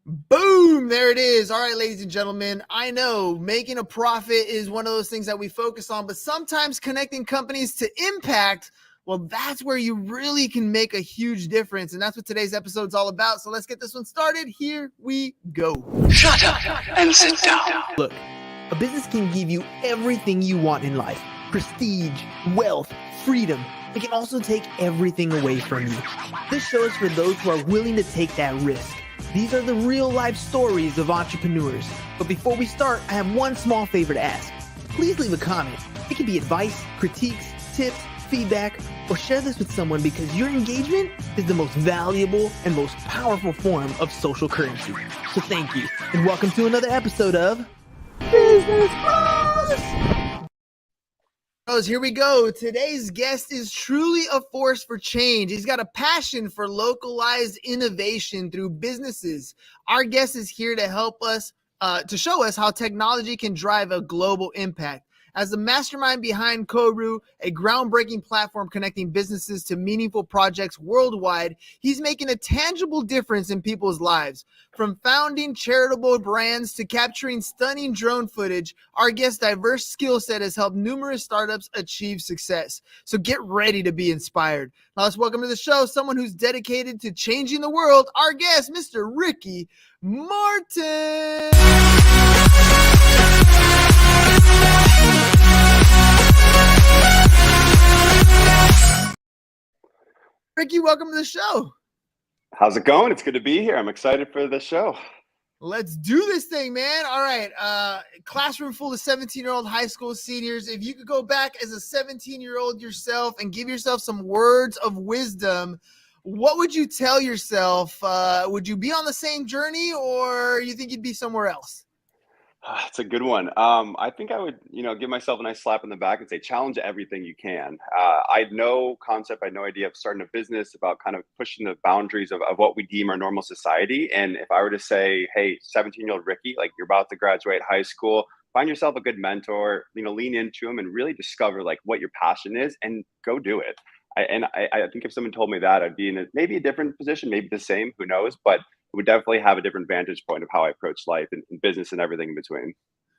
Boom, there it is. All right, ladies and gentlemen, I know making a profit is one of those things that we focus on, but sometimes connecting companies to impact, well, that's where you really can make a huge difference. And that's what today's episode is all about. So let's get this one started. Here we go. Shut up and sit down. Look, a business can give you everything you want in life: prestige, wealth, freedom. It can also take everything away from you. This show is for those who are willing to take that risk. These are the real life stories of entrepreneurs. But before we start, I have one small favor to ask. Please leave a comment. It can be advice, critiques, tips, feedback, or share this with someone, because your engagement is the most valuable and most powerful form of social currency. So thank you, and welcome to another episode of Business Bros. Here we go. Today's guest is truly a force for change. He's got a passion for localized innovation through businesses. Our guest is here to help us, to show us how technology can drive a global impact. As the mastermind behind Koru, a groundbreaking platform connecting businesses to meaningful projects worldwide, he's making a tangible difference in people's lives. From founding charitable brands to capturing stunning drone footage, our guest's diverse skill set has helped numerous startups achieve success. So get ready to be inspired. Now let's welcome to the show someone who's dedicated to changing the world, our guest, Mr. Ricky Marton. Ricky, welcome to the show. How's it going? It's good to be here. I'm excited for the show. Let's do this thing, man. All right. Classroom full of 17-year-old high school seniors. If you could go back as a 17-year-old yourself and give yourself some words of wisdom, what would you tell yourself? Would you be on the same journey, or you think you'd be somewhere else? It's a good one. I think I would, give myself a nice slap in the back and say, challenge everything you can. I had no concept, I had no idea of starting a business, about kind of pushing the boundaries of what we deem our normal society. And if I were to say, hey, 17-year-old Ricky, like, you're about to graduate high school, find yourself a good mentor, lean into them and really discover like what your passion is and go do it. I think if someone told me that, I'd be in maybe a different position, maybe the same, who knows, but it would definitely have a different vantage point of how I approach life and business and everything in between.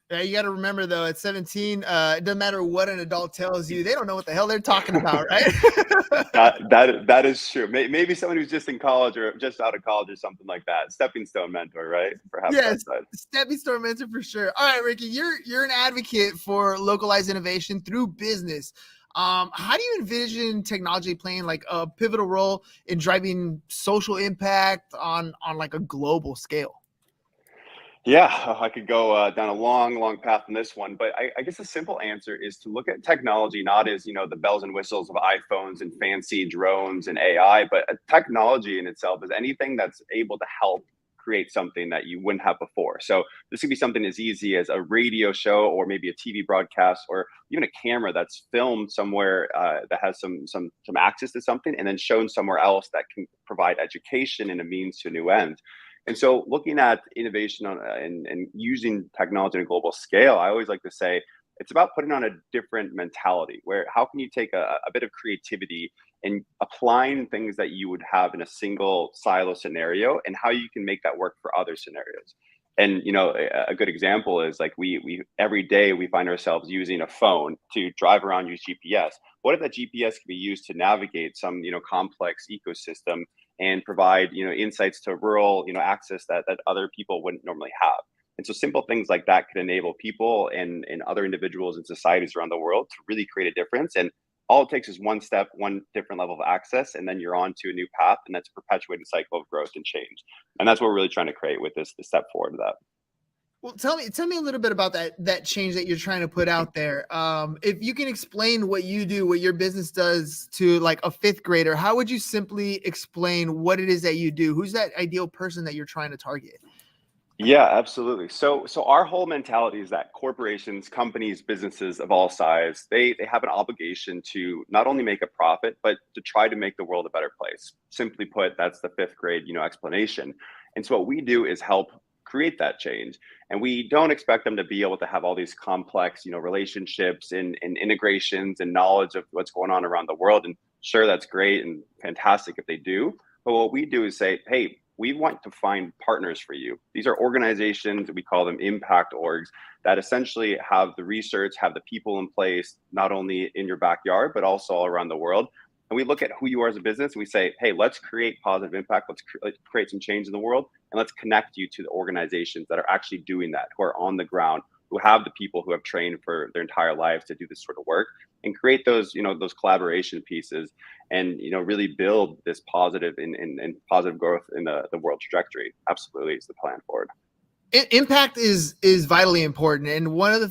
Yeah, you got to remember though, at 17, it doesn't matter what an adult tells you; they don't know what the hell they're talking about, right? that is true. Maybe someone who's just in college or just out of college or something like that. Stepping stone mentor, right? Perhaps. Yes, stepping stone mentor for sure. All right, Ricky, you're an advocate for localized innovation through business. How do you envision technology playing like a pivotal role in driving social impact on like a global scale? Yeah, I could go down a long path on this one, but I guess the simple answer is to look at technology not as, the bells and whistles of iPhones and fancy drones and AI, but technology in itself is anything that's able to help create something that you wouldn't have before. So this could be something as easy as a radio show, or maybe a TV broadcast, or even a camera that's filmed somewhere that has some access to something and then shown somewhere else that can provide education and a means to a new end. And so looking at innovation and using technology on a global scale, I always like to say it's about putting on a different mentality, where how can you take a bit of creativity and applying things that you would have in a single silo scenario, and how you can make that work for other scenarios. And a good example is like we every day we find ourselves using a phone to drive around, use GPS. What if that GPS can be used to navigate some complex ecosystem and provide insights to rural access that other people wouldn't normally have? And so simple things like that could enable people and other individuals and societies around the world to really create a difference. And all it takes is one step, one different level of access, and then you're on to a new path, and that's a perpetuating cycle of growth and change. And that's what we're really trying to create with this step forward to that. Well, tell me a little bit about that change that you're trying to put out there. If you can explain what you do, what your business does to like a fifth grader, how would you simply explain what it is that you do? Who's that ideal person that you're trying to target? Yeah, absolutely. So our whole mentality is that corporations, companies, businesses of all size, they have an obligation to not only make a profit, but to try to make the world a better place. Simply put, that's the fifth grade, explanation. And so what we do is help create that change. And we don't expect them to be able to have all these complex, relationships and integrations and knowledge of what's going on around the world. And sure, that's great and fantastic if they do. But what we do is say, hey, we want to find partners for you. These are organizations, we call them impact orgs, that essentially have the research, have the people in place, not only in your backyard, but also all around the world. And we look at who you are as a business and we say, hey, let's create positive impact. Let's create some change in the world. And let's connect you to the organizations that are actually doing that, who are on the ground, who have the people who have trained for their entire lives to do this sort of work, and create those, those collaboration pieces, and, really build this positive and positive growth in the world trajectory. Absolutely is the plan forward. Impact is vitally important, and one of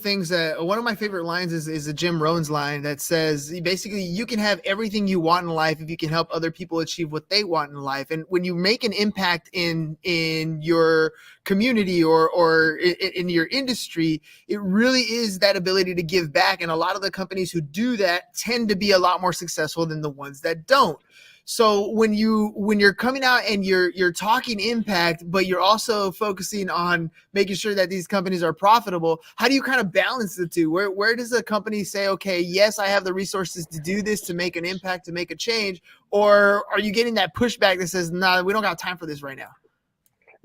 my favorite lines is a Jim Rohn's line that says basically you can have everything you want in life if you can help other people achieve what they want in life. And when you make an impact in your community or in your industry, it really is that ability to give back. And a lot of the companies who do that tend to be a lot more successful than the ones that don't. So when you're coming out and you're talking impact, but you're also focusing on making sure that these companies are profitable, how do you kind of balance the two? Where does a company say, okay, yes, I have the resources to do this, to make an impact, to make a change, or are you getting that pushback that says, nah, we don't got time for this right now?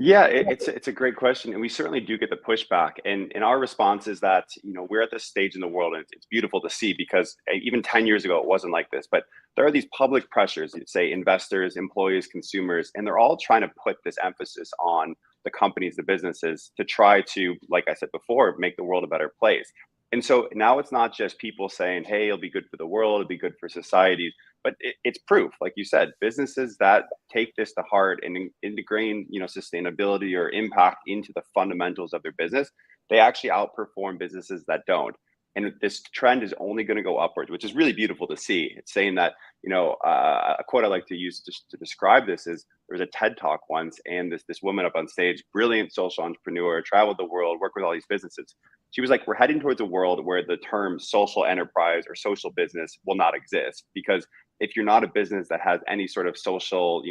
Yeah, it's a great question, and we certainly do get the pushback. And our response is that we're at this stage in the world, and it's beautiful to see, because even 10 years ago it wasn't like this. But there are these public pressures, say investors, employees, consumers, and they're all trying to put this emphasis on the companies, the businesses, to try to, like I said before, make the world a better place. And so now it's not just people saying, hey, it'll be good for the world, it'll be good for society, but it's proof, like you said, businesses that take this to heart and integrate, sustainability or impact into the fundamentals of their business, they actually outperform businesses that don't. And this trend is only going to go upwards, which is really beautiful to see. It's saying that, a quote I like to use to describe this is, there was a TED talk once, and this woman up on stage, brilliant social entrepreneur, traveled the world, worked with all these businesses. She was like, we're heading towards a world where the term social enterprise or social business will not exist, because if you're not a business that has any sort of social,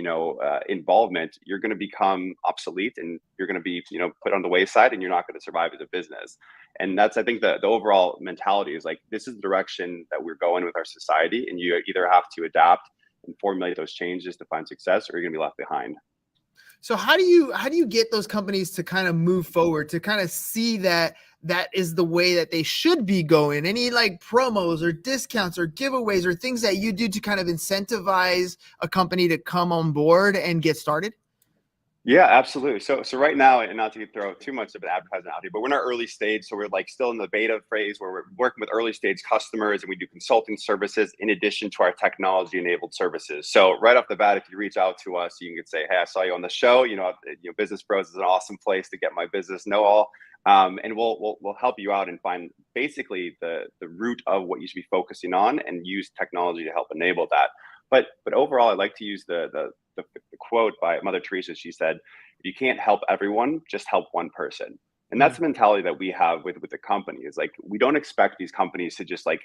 involvement, you're going to become obsolete, and you're going to be, put on the wayside, and you're not going to survive as a business. And that's, I think, the overall mentality is like, this is the direction that we're going with our society, and you either have to adapt and formulate those changes to find success, or you're going to be left behind. So how do you get those companies to kind of move forward, to kind of see that is the way that they should be going? Any like promos or discounts or giveaways or things that you do to kind of incentivize a company to come on board and get started? Yeah, absolutely. So right now, and not to throw too much of an advertisement out here, but we're in our early stage. So we're like still in the beta phase where we're working with early stage customers, and we do consulting services in addition to our technology enabled services. So right off the bat, if you reach out to us, you can say, hey, I saw you on the show. Business Bros is an awesome place to get my business know all. And we'll help you out and find basically the root of what you should be focusing on, and use technology to help enable that. But overall, I like to use the quote by Mother Teresa. She said, "If you can't help everyone, just help one person." And that's the mentality that we have with the company. Is like, we don't expect these companies to just like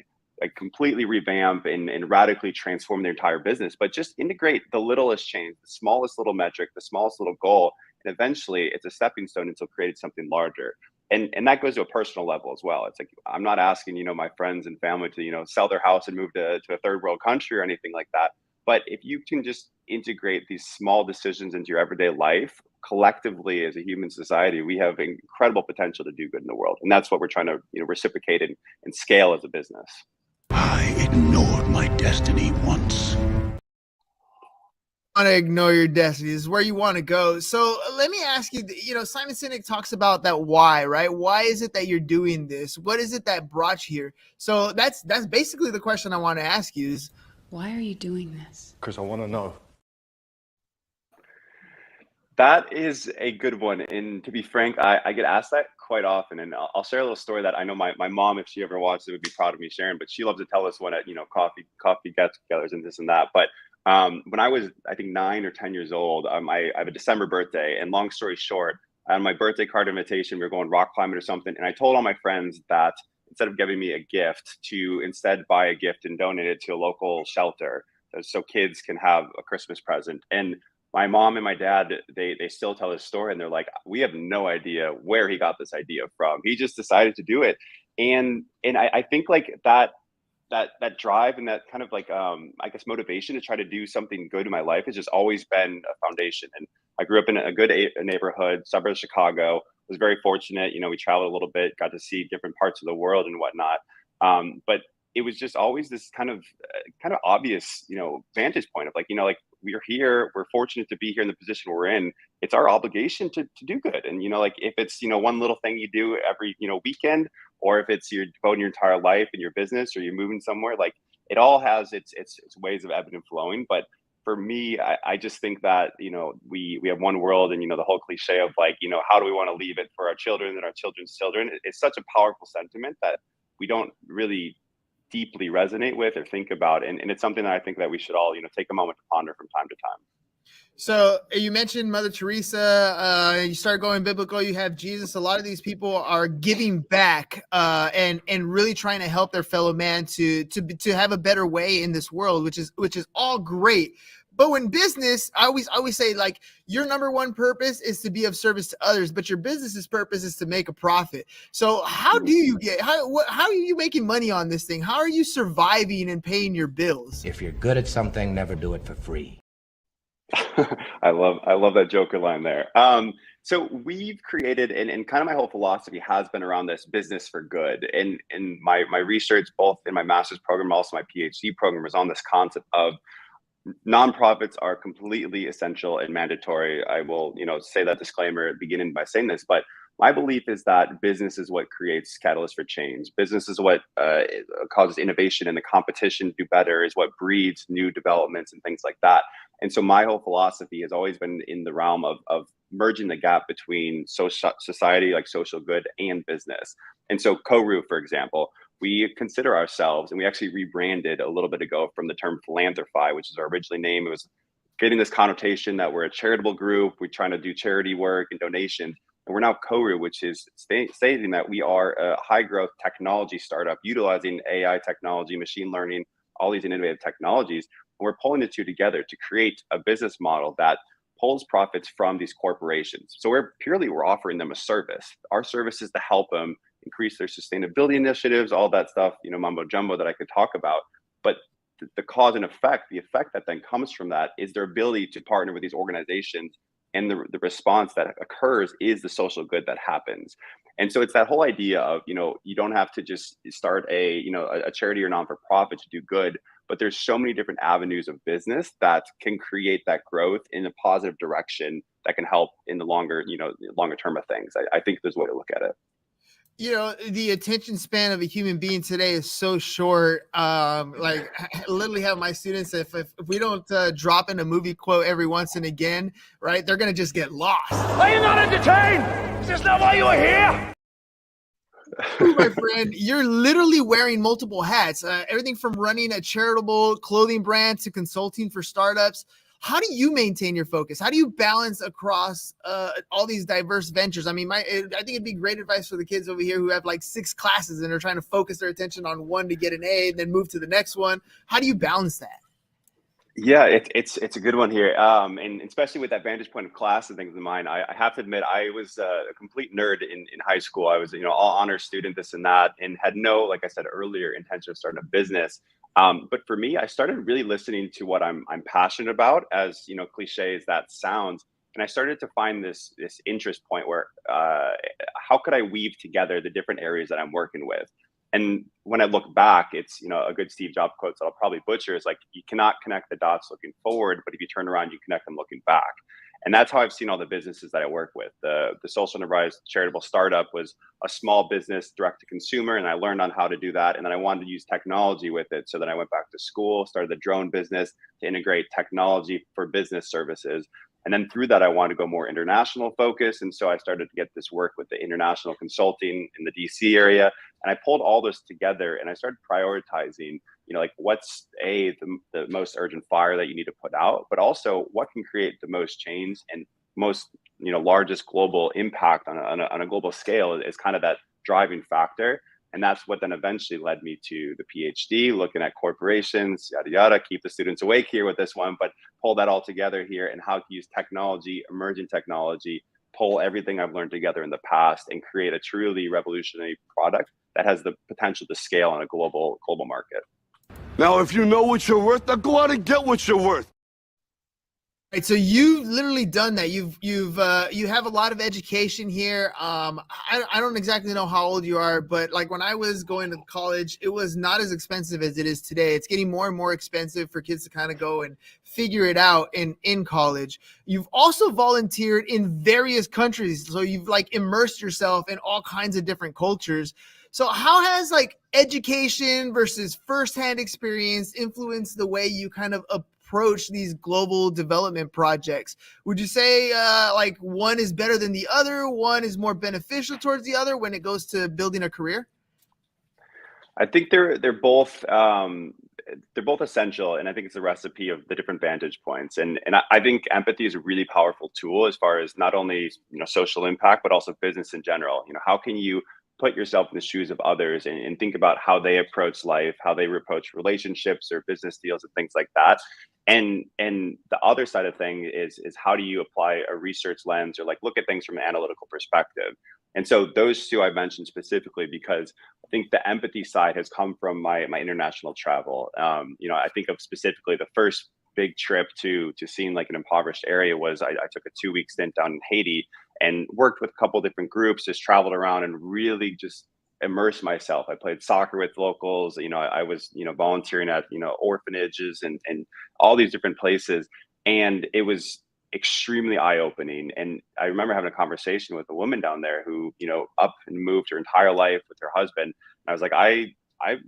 completely revamp and radically transform their entire business, but just integrate the littlest change, the smallest little metric, the smallest little goal, and eventually it's a stepping stone until creating something larger. And that goes to a personal level as well. It's like, I'm not asking, my friends and family to, sell their house and move to a third world country or anything like that. But if you can just integrate these small decisions into your everyday life, collectively as a human society, we have incredible potential to do good in the world. And that's what we're trying to, reciprocate and scale as a business. I ignored my destiny once. Want to ignore your destiny. This is where you want to go. So let me ask you, Simon Sinek talks about that why, right? Why is it that you're doing this? What is it that brought you here? So that's basically the question I want to ask you is, why are you doing this? Because I want to know. That is a good one. And to be frank, I get asked that quite often. And I'll share a little story that I know my mom, if she ever watches it, would be proud of me sharing. But she loves to tell us one at, coffee get-togethers and this and that. But when I was, I think, 9 or 10 years old, I have a December birthday. And long story short, on my birthday card invitation, we were going rock climbing or something. And I told all my friends that instead of giving me a gift, to instead buy a gift and donate it to a local shelter, so kids can have a Christmas present. And my mom and my dad, they still tell this story, and they're like, we have no idea where he got this idea from. He just decided to do it. And I think like that drive and that kind of like, I guess, motivation to try to do something good in my life has just always been a foundation. And I grew up in a good neighborhood, suburb of Chicago. Was very fortunate. We traveled a little bit, got to see different parts of the world and whatnot. But it was just always this kind of obvious, vantage point of like we're here, we're fortunate to be here in the position we're in. It's our obligation to do good. And, like if it's, one little thing you do every, weekend, or if it's you're devoting your entire life in your business or you're moving somewhere, like it all has its ways of ebbing and flowing. But for me, I just think that, we have one world, and, the whole cliche of like, how do we want to leave it for our children and our children's children? It's such a powerful sentiment that we don't really deeply resonate with or think about. And it's something that I think that we should all, take a moment to ponder from time to time. So you mentioned Mother Teresa, you start going biblical, you have Jesus. A lot of these people are giving back and really trying to help their fellow man to have a better way in this world, which is all great. But when business, I always say, like, your number one purpose is to be of service to others, but your business's purpose is to make a profit. So how are you making money on this thing? How are you surviving and paying your bills? If you're good at something, never do it for free. I love that Joker line there. So we've created, and kind of my whole philosophy has been around this business for good. And my research, both in my master's program, also my PhD program, is on this concept of nonprofits are completely essential and mandatory. I will, say that disclaimer at the beginning by saying this, but my belief is that business is what creates catalyst for change. Business is what causes innovation, and the competition to do better is what breeds new developments and things like that. And so my whole philosophy has always been in the realm of merging the gap between society, like social good, and business. And so Koru, for example, we consider ourselves, and we actually rebranded a little bit ago from the term philanthropy, which is our original name. It was getting this connotation that we're a charitable group. We're trying to do charity work and donations. And we're now Koru, which is stating that we are a high growth technology startup utilizing AI technology, machine learning, all these innovative technologies. And we're pulling the two together to create a business model that pulls profits from these corporations. So we're offering them a service. Our service is to help them increase their sustainability initiatives, all that stuff, mumbo jumbo that I could talk about. But the cause and effect, the effect that then comes from that is their ability to partner with these organizations. And the response that occurs is the social good that happens. And so it's that whole idea of, you don't have to just start a charity or non-for-profit to do good, but there's so many different avenues of business that can create that growth in a positive direction that can help in the longer term of things. I think there's a way to look at it. The attention span of a human being today is so short. Like, I literally have my students, if we don't drop in a movie quote every once and again, right, they're going to just get lost. Are you not entertained? Is this not why you are here? My friend, you're literally wearing multiple hats, everything from running a charitable clothing brand to consulting for startups. How do you maintain your focus? How do you balance across all these diverse ventures? I mean, I think it'd be great advice for the kids over here who have like 6 classes and are trying to focus their attention on one to get an A and then move to the next one. How do you balance that? Yeah, it's a good one here. And especially with that vantage point of class and things in mind, I have to admit, I was a complete nerd in high school. I was, all honor student, this and that, and had no, like I said earlier, intention of starting a business. But for me, I started really listening to what I'm passionate about, as cliche as that sounds. And I started to find this interest point where how could I weave together the different areas that I'm working with? And when I look back, it's, a good Steve Jobs quote that I'll probably butcher is like, you cannot connect the dots looking forward, but if you turn around, you connect them looking back. And that's how I've seen all the businesses that I work with. The social enterprise charitable startup was a small business direct to consumer, and I learned on how to do that. And then I wanted to use technology with it. So then I went back to school, started the drone business to integrate technology for business services. And then through that, I wanted to go more international focus. And so I started to get this work with the international consulting in the DC area. And I pulled all this together and I started prioritizing, like what's the most urgent fire that you need to put out, but also what can create the most change and most, largest global impact on a global scale is kind of that driving factor. And that's what then eventually led me to the PhD, looking at corporations, yada, yada, keep the students awake here with this one, but pull that all together here and how to use technology, emerging technology, pull everything I've learned together in the past and create a truly revolutionary product that has the potential to scale on a global market. Now, if you know what you're worth, now go out and get what you're worth. Right, so you've literally done that. You have a lot of education here. I don't exactly know how old you are, but like when I was going to college, it was not as expensive as it is today. It's getting more and more expensive for kids to kind of go and figure it out in college. You've also volunteered in various countries, so you've like immersed yourself in all kinds of different cultures. So how has like education versus firsthand experience influenced the way you kind of approach these global development projects? Would you say like one is better than the other? One is more beneficial towards the other when it goes to building a career? I think they're both essential, and I think it's a recipe of the different vantage points. And I think empathy is a really powerful tool as far as not only social impact, but also business in general. How can you put yourself in the shoes of others and think about how they approach life, how they approach relationships or business deals and things like that. And the other side of thing is how do you apply a research lens or like look at things from an analytical perspective. And so those two I mentioned specifically because I think the empathy side has come from my international travel. I think of specifically the first big trip to seeing like an impoverished area was I took a 2 week stint down in Haiti and worked with a couple different groups, just traveled around and really just immersed myself. I played soccer with locals. I was volunteering at orphanages and all these different places, and it was extremely eye-opening. And I remember having a conversation with a woman down there who up and moved her entire life with her husband. And I was like, I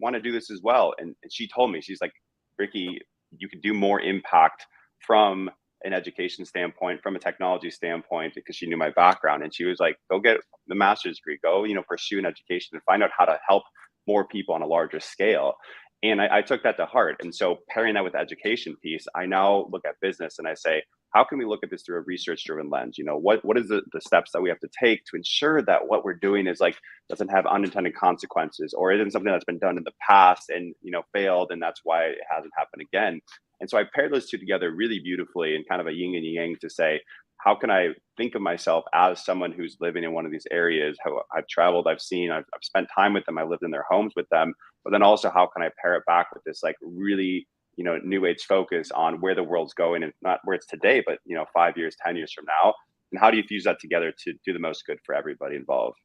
want to do this as well. And she told me, she's like, Ricky, you could do more impact from an education standpoint, from a technology standpoint, because she knew my background. And she was like, go get the master's degree, go pursue an education and find out how to help more people on a larger scale. And I took that to heart. And so pairing that with the education piece, I now look at business and I say, how can we look at this through a research-driven lens? What is the steps that we have to take to ensure that what we're doing is like doesn't have unintended consequences, or isn't something that's been done in the past and failed, and that's why it hasn't happened again. And so I paired those two together really beautifully and kind of a yin and yang to say, how can I think of myself as someone who's living in one of these areas? How I've traveled, I've seen, I've spent time with them, I lived in their homes with them, but then also how can I pair it back with this like really new age focus on where the world's going, and not where it's today, but 5 years, 10 years from now, and how do you fuse that together to do the most good for everybody involved?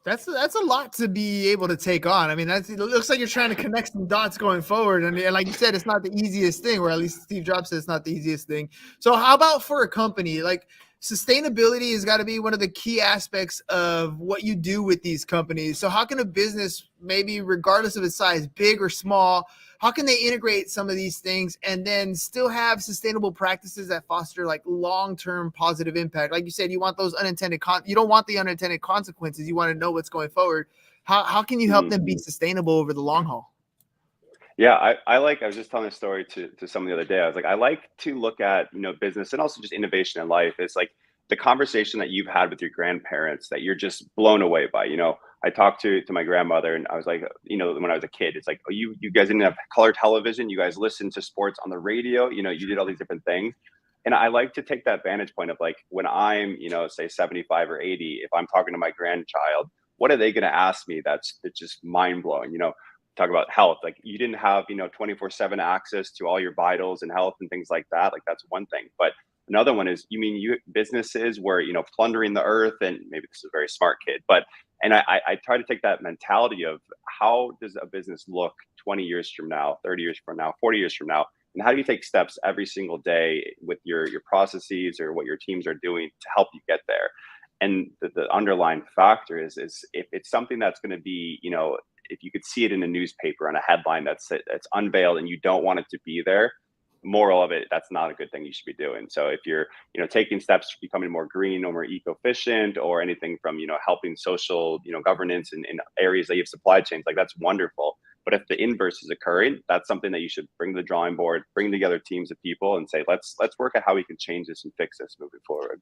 That's a lot to be able to take on. I mean, it looks like you're trying to connect some dots going forward. And like you said, it's not the easiest thing, or at least Steve Jobs said it's not the easiest thing. So how about for a company? Like sustainability has got to be one of the key aspects of what you do with these companies. So how can a business, maybe regardless of its size, big or small, how can they integrate some of these things and then still have sustainable practices that foster like long-term positive impact? Like you said, you want those you don't want the unintended consequences. You want to know what's going forward. How can you help them be sustainable over the long haul? Yeah, I was just telling a story to someone the other day. I was like, I like to look at, business and also just innovation in life. It's like the conversation that you've had with your grandparents that you're just blown away by. I talked to my grandmother and I was like, when I was a kid, it's like, oh, you guys didn't have color television. You guys listened to sports on the radio. You did all these different things. And I like to take that vantage point of like when I'm, say 75 or 80, if I'm talking to my grandchild, what are they going to ask me? That's just mind blowing. Talk about health, like you didn't have 24/7 access to all your vitals and health and things like that. Like that's one thing, but another one is you businesses where plundering the earth, and maybe this is a very smart kid, but and I try to take that mentality of how does a business look 20 years from now, 30 years from now, 40 years from now, and how do you take steps every single day with your processes or what your teams are doing to help you get there. And the underlying factor is if it's something that's going to be if you could see it in a newspaper on a headline that's unveiled and you don't want it to be there, moral of it, that's not a good thing you should be doing. So if you're taking steps to becoming more green or more eco-efficient or anything from helping social governance in areas that you have supply chains, like that's wonderful. But if the inverse is occurring, that's something that you should bring to the drawing board, bring together teams of people and say, let's work at how we can change this and fix this moving forward.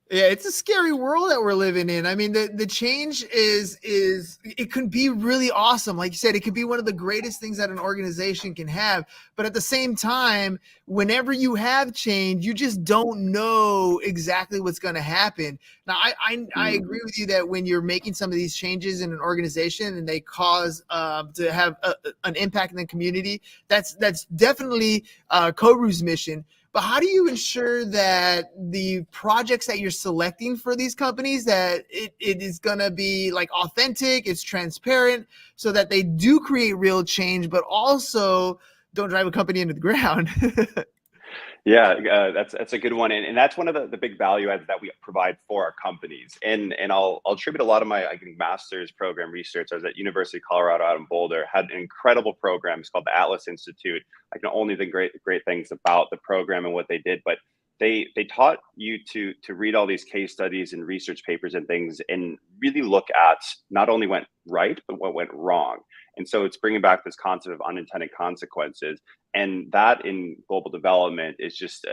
Yeah, it's a scary world that we're living in. I mean, the change is it can be really awesome. Like you said, it could be one of the greatest things that an organization can have. But at the same time, whenever you have change, you just don't know exactly what's going to happen. Now, I agree with you that when you're making some of these changes in an organization and they cause to have an impact in the community, that's definitely Koru's mission. But how do you ensure that the projects that you're selecting for these companies, that it is going to be like authentic, it's transparent, so that they do create real change, but also don't drive a company into the ground? Yeah, that's a good one, and that's one of the big value adds that we provide for our companies. And I'll attribute a lot of my, I think, master's program research. I was at University of Colorado out in Boulder, had an incredible program. It's called the Atlas Institute. I can only think great things about the program and what they did, but they taught you to read all these case studies and research papers and things, and really look at not only went right but what went wrong. And so it's bringing back this concept of unintended consequences. And that in global development is just,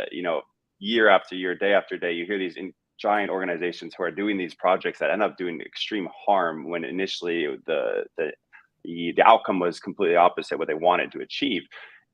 year after year, day after day, you hear these giant organizations who are doing these projects that end up doing extreme harm when initially the outcome was completely opposite what they wanted to achieve.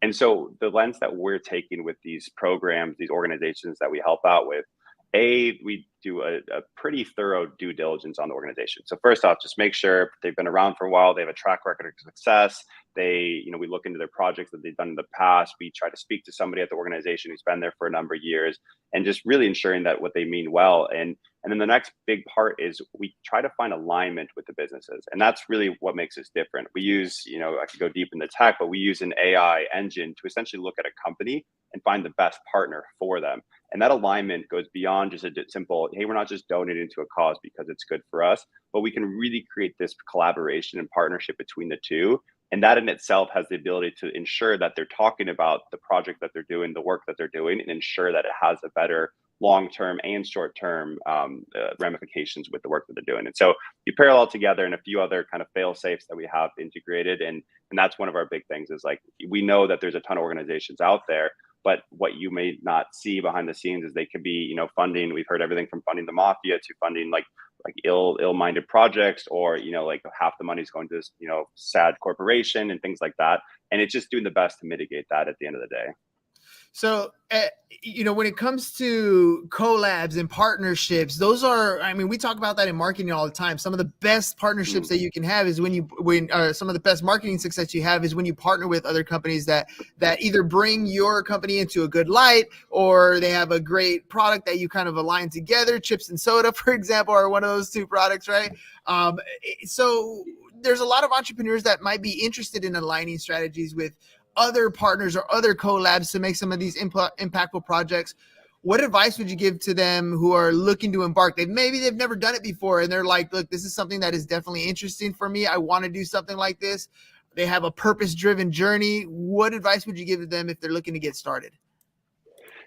And so the lens that we're taking with these programs, these organizations that we help out with, we do a pretty thorough due diligence on the organization. So first off, just make sure they've been around for a while, they have a track record of success. We look into their projects that they've done in the past. We try to speak to somebody at the organization who's been there for a number of years, and just really ensuring that what they mean well. And then the next big part is we try to find alignment with the businesses. And that's really what makes us different. We use, I could go deep in the tech, but we use an AI engine to essentially look at a company and find the best partner for them. And that alignment goes beyond just a simple, hey, we're not just donating to a cause because it's good for us, but we can really create this collaboration and partnership between the two. And that in itself has the ability to ensure that they're talking about the project that they're doing, the work that they're doing, and ensure that it has a better long-term and short-term ramifications with the work that they're doing. And so you pair it all together, and a few other kind of fail safes that we have integrated. And that's one of our big things is, like, we know that there's a ton of organizations out there, but what you may not see behind the scenes is they could be, funding. We've heard everything from funding the mafia to funding like ill-minded projects, or like half the money's going to this sad corporation and things like that. And it's just doing the best to mitigate that at the end of the day. So, when it comes to collabs and partnerships, those are, we talk about that in marketing all the time. Some of the best partnerships that you can have is when some of the best marketing success you have is when you partner with other companies that either bring your company into a good light, or they have a great product that you kind of align together. Chips and soda, for example, are one of those two products, right? So there's a lot of entrepreneurs that might be interested in aligning strategies with other partners or other collabs to make some of these impactful projects. What advice would you give to them who are looking to embark? Maybe they've never done it before, and they're like, look, this is something that is definitely interesting for me. I want to do something like this. They have a purpose-driven journey. What advice would you give to them if they're looking to get started?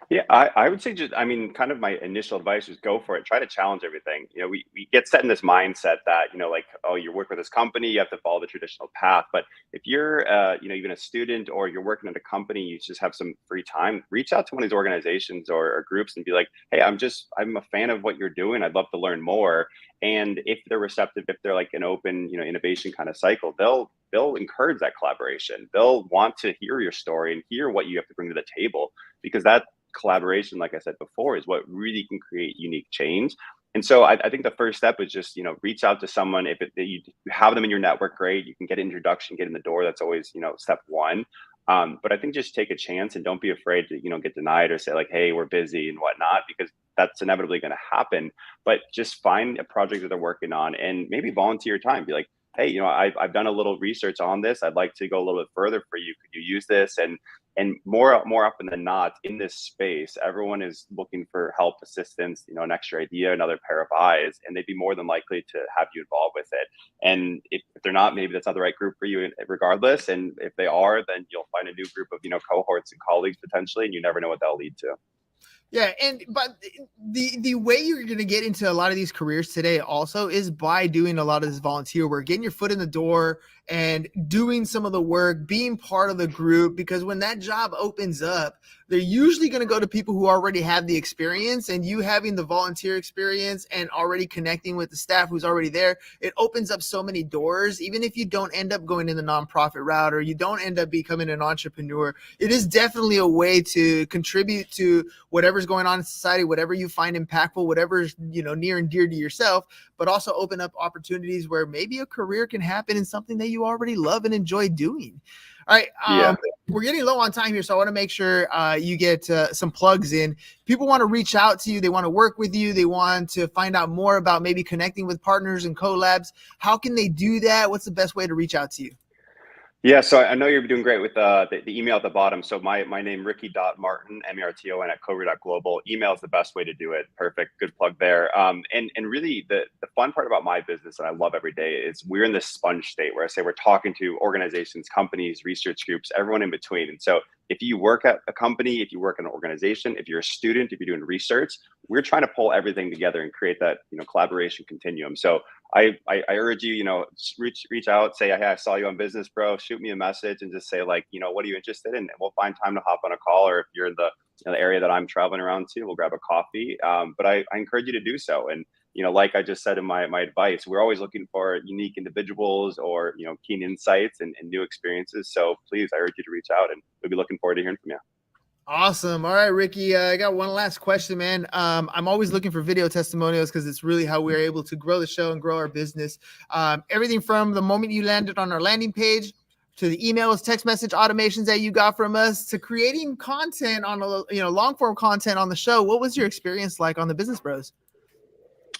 Yeah, I would say kind of my initial advice is go for it. Try to challenge everything. We get set in this mindset that, like, oh, you work with this company, you have to follow the traditional path. But if you're, even a student, or you're working at a company, you just have some free time, reach out to one of these organizations or groups and be like, hey, I'm a fan of what you're doing. I'd love to learn more. And if they're receptive, if they're like an open, innovation kind of cycle, they'll encourage that collaboration. They'll want to hear your story and hear what you have to bring to the table, because that collaboration, like I said before, is what really can create unique change. And so I think the first step is just, reach out to someone. If you have them in your network, great. You can get an introduction, get in the door. That's always, step one. But I think just take a chance and don't be afraid to, get denied or say like, hey, we're busy and whatnot, because that's inevitably going to happen. But just find a project that they're working on and maybe volunteer your time. Be like, hey, I've done a little research on this. I'd like to go a little bit further for you. Could you use this? And more often than not in this space, everyone is looking for help, assistance, an extra idea, another pair of eyes, and they'd be more than likely to have you involved with it. And if they're not, maybe that's not the right group for you regardless. And if they are, then you'll find a new group of, cohorts and colleagues potentially, and you never know what that'll lead to. Yeah, but the way you're going to get into a lot of these careers today also is by doing a lot of this volunteer work, getting your foot in the door and doing some of the work, being part of the group, because when that job opens up, they're usually going to go to people who already have the experience, and you having the volunteer experience and already connecting with the staff who's already there, it opens up so many doors. Even if you don't end up going in the nonprofit route or you don't end up becoming an entrepreneur, it is definitely a way to contribute to whatever's going on in society, whatever you find impactful, whatever's, near and dear to yourself, but also open up opportunities where maybe a career can happen in something that you already love and enjoy doing. All right. We're getting low on time here, so I want to make sure you get some plugs in. People want to reach out to you. They want to work with you. They want to find out more about maybe connecting with partners and collabs. How can they do that? What's the best way to reach out to you? Yeah, so I know you're doing great with the email at the bottom. So my name, Ricky.Marton, Marton at Koru.global. Email is the best way to do it. Perfect. Good plug there. And really the fun part about my business that I love every day is we're in this sponge state where I say we're talking to organizations, companies, research groups, everyone in between. And so if you work at a company, if you work in an organization, if you're a student, if you're doing research, we're trying to pull everything together and create that, collaboration continuum. So I urge you, reach out, say, hey, I saw you on Business Bro, shoot me a message and just say what are you interested in? And we'll find time to hop on a call, or if you're in the area that I'm traveling around to, we'll grab a coffee. But I encourage you to do so. And, like I just said in my advice, we're always looking for unique individuals or, keen insights and new experiences. So please, I urge you to reach out, and we'll be looking forward to hearing from you. Awesome. All right, Ricky, I got one last question, man. I'm always looking for video testimonials because it's really how we're able to grow the show and grow our business. Everything from the moment you landed on our landing page to the emails, text message automations that you got from us to creating content on long form content on the show. What was your experience like on the Business Bros?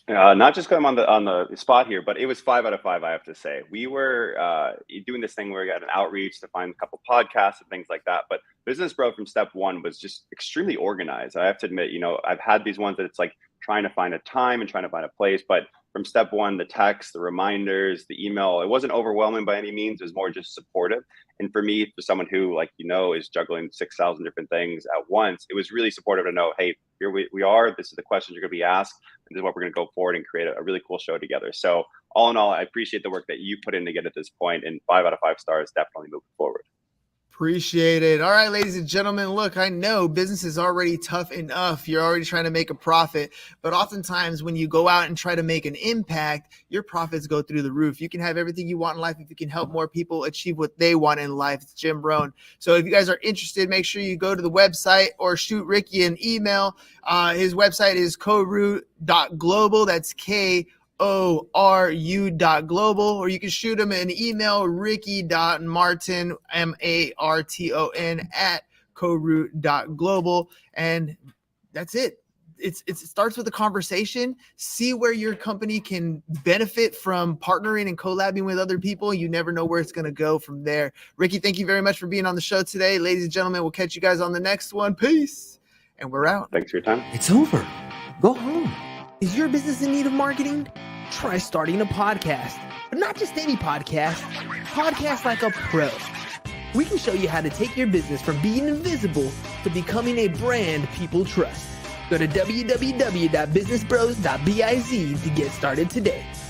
Not just because I'm on the spot here, but it was 5 out of 5, I have to say. We were doing this thing where we got an outreach to find a couple podcasts and things like that. But Business Bro from step one was just extremely organized. I have to admit, I've had these ones that it's like trying to find a time and trying to find a place. But from step one, the text, the reminders, the email, it wasn't overwhelming by any means. It was more just supportive. And for me, for someone who, is juggling 6,000 different things at once, it was really supportive to know, hey, here we are. This is the questions you're going to be asked. And this is what we're going to go forward and create a really cool show together. So all in all, I appreciate the work that you put in to get at this point, and 5 out of 5 stars, definitely moving forward. Appreciate it. All right, ladies and gentlemen, look, I know business is already tough enough. You're already trying to make a profit, but oftentimes when you go out and try to make an impact, your profits go through the roof. You can have everything you want in life if you can help more people achieve what they want in life. It's Jim Rohn. So if you guys are interested, make sure you go to the website or shoot Ricky an email. His website is koru.global. That's KORU.global, or you can shoot him an email, ricky.marton, MARTON at koru.global. And that's it. It starts with a conversation. See where your company can benefit from partnering and collabing with other people. You never know where it's going to go from there. Ricky, thank you very much for being on the show today. Ladies and gentlemen, we'll catch you guys on the next one. Peace. And we're out. Thanks for your time. It's over. Go home. Is your business in need of marketing? Try starting a podcast, but not just any podcast. Podcast like a pro. We can show you how to take your business from being invisible to becoming a brand people trust. Go to www.businessbros.biz to get started today.